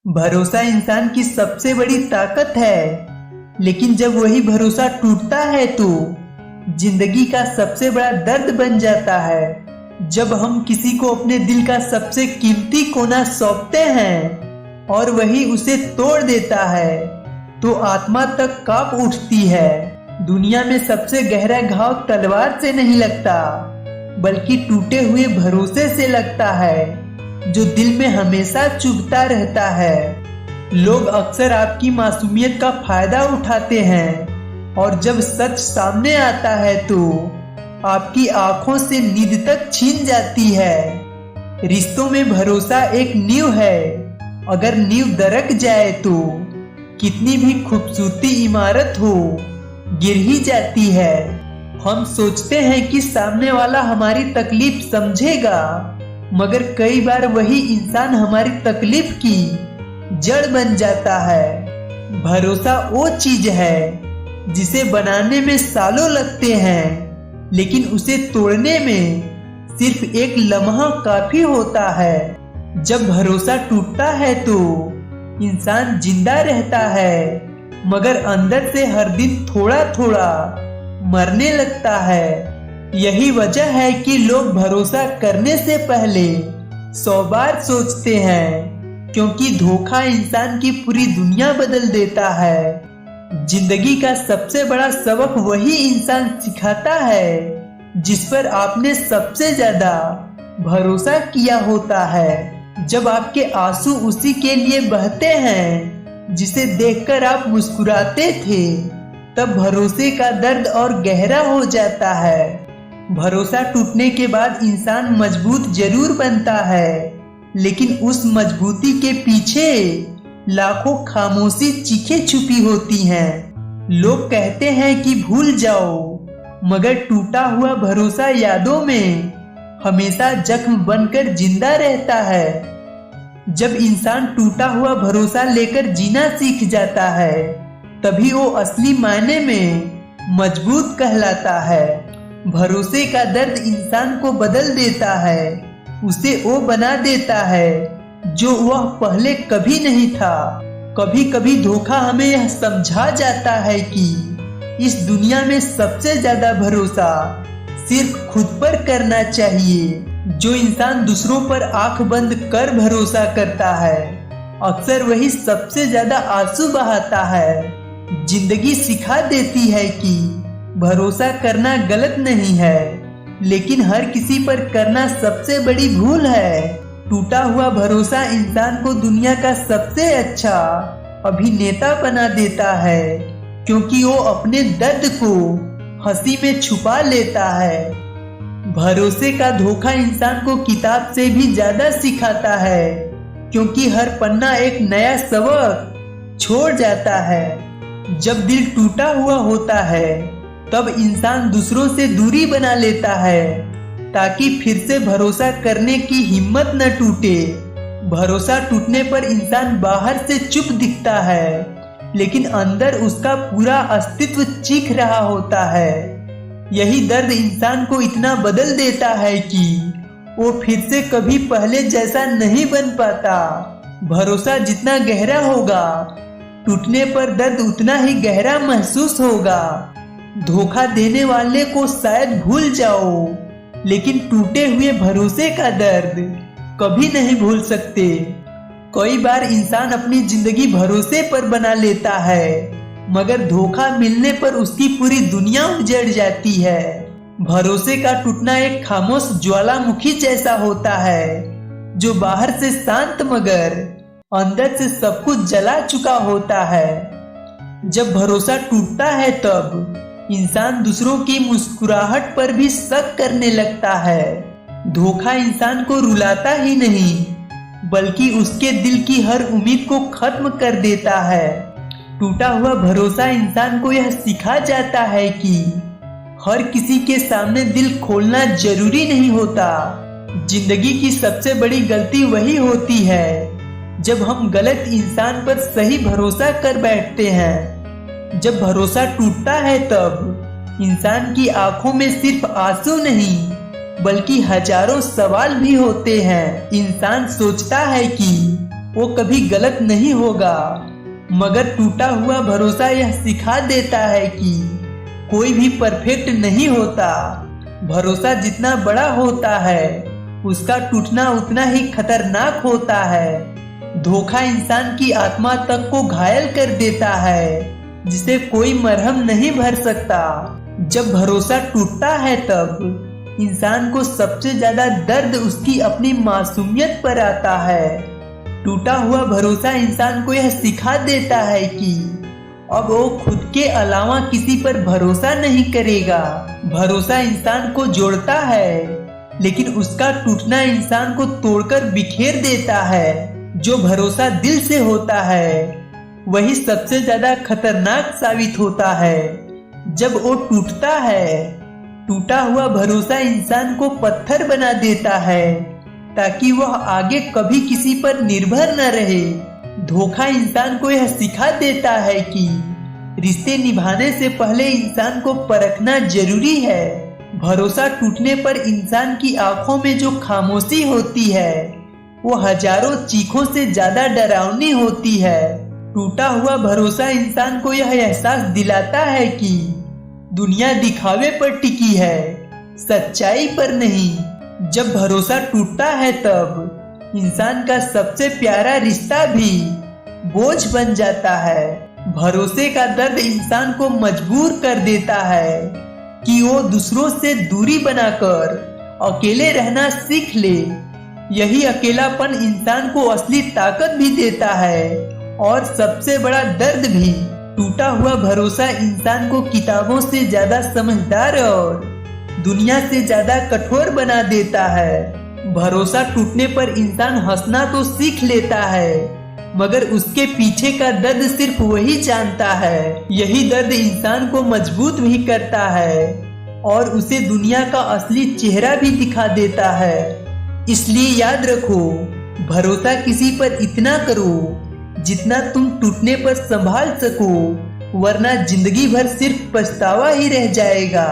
भरोसा इंसान की सबसे बड़ी ताकत है, लेकिन जब वही भरोसा टूटता है तो जिंदगी का सबसे बड़ा दर्द बन जाता है। जब हम किसी को अपने दिल का सबसे कीमती कोना सौंपते हैं और वही उसे तोड़ देता है तो आत्मा तक कांप उठती है। दुनिया में सबसे गहरा घाव तलवार से नहीं लगता, बल्कि टूटे हुए भरोसे से लगता है, जो दिल में हमेशा चुभता रहता है। लोग अक्सर आपकी मासूमियत का फायदा उठाते हैं और जब सच सामने आता है तो आपकी आंखों से नींद तक छीन जाती है। रिश्तों में भरोसा एक नींव है, अगर नींव दरक जाए तो कितनी भी खूबसूरती इमारत हो गिर ही जाती है। हम सोचते हैं कि सामने वाला हमारी तकलीफ समझेगा, मगर कई बार वही इंसान हमारी तकलीफ की जड़ बन जाता है। भरोसा वो चीज है जिसे बनाने में सालों लगते हैं, लेकिन उसे तोड़ने में सिर्फ एक लम्हा काफी होता है। जब भरोसा टूटता है तो इंसान जिंदा रहता है, मगर अंदर से हर दिन थोड़ा थोड़ा मरने लगता है। यही वजह है कि लोग भरोसा करने से पहले 100 बार सोचते हैं, क्योंकि धोखा इंसान की पूरी दुनिया बदल देता है। जिंदगी का सबसे बड़ा सबक वही इंसान सिखाता है जिस पर आपने सबसे ज्यादा भरोसा किया होता है। जब आपके आंसू उसी के लिए बहते हैं जिसे देखकर आप मुस्कुराते थे, तब भरोसे का दर्द और गहरा हो जाता है। भरोसा टूटने के बाद इंसान मजबूत जरूर बनता है, लेकिन उस मजबूती के पीछे लाखों खामोशी चीखें छुपी होती हैं। लोग कहते हैं कि भूल जाओ, मगर टूटा हुआ भरोसा यादों में हमेशा जख्म बनकर जिंदा रहता है। जब इंसान टूटा हुआ भरोसा लेकर जीना सीख जाता है, तभी वो असली मायने में मजबूत कहलाता है। भरोसे का दर्द इंसान को बदल देता है, उसे वो बना देता है जो वह पहले कभी नहीं था। कभी कभी धोखा हमें यह समझा जाता है कि इस दुनिया में सबसे ज्यादा भरोसा सिर्फ खुद पर करना चाहिए। जो इंसान दूसरों पर आंख बंद कर भरोसा करता है, अक्सर वही सबसे ज्यादा आंसू बहाता है। जिंदगी सिखा देती है कि भरोसा करना गलत नहीं है, लेकिन हर किसी पर करना सबसे बड़ी भूल है। टूटा हुआ भरोसा इंसान को दुनिया का सबसे अच्छा अभिनेता बना देता है, क्योंकि वो अपने दर्द को हंसी में छुपा लेता है। भरोसे का धोखा इंसान को किताब से भी ज्यादा सिखाता है, क्योंकि हर पन्ना एक नया सबक छोड़ जाता है। जब दिल टूटा हुआ होता है, तब इंसान दूसरों से दूरी बना लेता है, ताकि फिर से भरोसा करने की हिम्मत न टूटे। भरोसा टूटने पर इंसान बाहर से चुप दिखता है, लेकिन अंदर उसका पूरा अस्तित्व चीख रहा होता है। यही दर्द इंसान को इतना बदल देता है कि वो फिर से कभी पहले जैसा नहीं बन पाता। भरोसा जितना गहरा होगा, टूटने पर दर्द उतना ही गहरा महसूस होगा। धोखा देने वाले को शायद भूल जाओ, लेकिन टूटे हुए भरोसे का दर्द कभी नहीं भूल सकते। कई बार इंसान अपनी जिंदगी भरोसे पर बना लेता है, मगर धोखा मिलने पर उसकी पूरी दुनिया उजड़ जाती है। भरोसे का टूटना एक खामोश ज्वालामुखी जैसा होता है, जो बाहर से शांत मगर अंदर से सब कुछ जला चुका होता है। जब भरोसा टूटता है, तब इंसान दूसरों की मुस्कुराहट पर भी शक करने लगता है। धोखा इंसान को रुलाता ही नहीं, बल्कि उसके दिल की हर उम्मीद को खत्म कर देता है। टूटा हुआ भरोसा इंसान को यह सिखा जाता है कि हर किसी के सामने दिल खोलना जरूरी नहीं होता। जिंदगी की सबसे बड़ी गलती वही होती है जब हम गलत इंसान पर सही भरोसा कर बैठते हैं। जब भरोसा टूटता है, तब इंसान की आंखों में सिर्फ आंसू नहीं, बल्कि हजारों सवाल भी होते हैं। इंसान सोचता है कि वो कभी गलत नहीं होगा। मगर टूटा हुआ भरोसा यह सिखा देता है कि कोई भी परफेक्ट नहीं होता। भरोसा जितना बड़ा होता है उसका टूटना उतना ही खतरनाक होता है। धोखा इंसान की आत्मा तक को घायल कर देता है, जिसे कोई मरहम नहीं भर सकता। जब भरोसा टूटता है तब इंसान को सबसे ज्यादा दर्द उसकी अपनी मासूमियत पर आता है। टूटा हुआ भरोसा इंसान को यह सिखा देता है कि अब वो खुद के अलावा किसी पर भरोसा नहीं करेगा। भरोसा इंसान को जोड़ता है, लेकिन उसका टूटना इंसान को तोड़कर बिखेर देता है। जो भरोसा दिल से होता है वही सबसे ज्यादा खतरनाक साबित होता है। जब वो टूटता है, टूटा हुआ भरोसा इंसान को पत्थर बना देता है ताकि वह आगे कभी किसी पर निर्भर न रहे। धोखा इंसान को यह सिखा देता है कि रिश्ते निभाने से पहले इंसान को परखना जरूरी है। भरोसा टूटने पर इंसान की आंखों में जो खामोशी होती है वो हजारों चीखों से ज्यादा डरावनी होती है। टूटा हुआ भरोसा इंसान को यह एहसास दिलाता है कि दुनिया दिखावे पर टिकी है, सच्चाई पर नहीं। जब भरोसा टूटता है तब इंसान का सबसे प्यारा रिश्ता भी बोझ बन जाता है। भरोसे का दर्द इंसान को मजबूर कर देता है कि वो दूसरों से दूरी बनाकर अकेले रहना सीख ले। यही अकेलापन इंसान को असली ताकत भी देता है और सबसे बड़ा दर्द भी। टूटा हुआ भरोसा इंसान को किताबों से ज्यादा समझदार और दुनिया से ज्यादा कठोर बना देता है। भरोसा टूटने पर इंसान हंसना तो सीख लेता है, मगर उसके पीछे का दर्द सिर्फ वही जानता है। यही दर्द इंसान को मजबूत भी करता है और उसे दुनिया का असली चेहरा भी दिखा देता है। इसलिए याद रखो, भरोसा किसी पर इतना करो जितना तुम टूटने पर संभाल सको, वरना जिंदगी भर सिर्फ पछतावा ही रह जाएगा।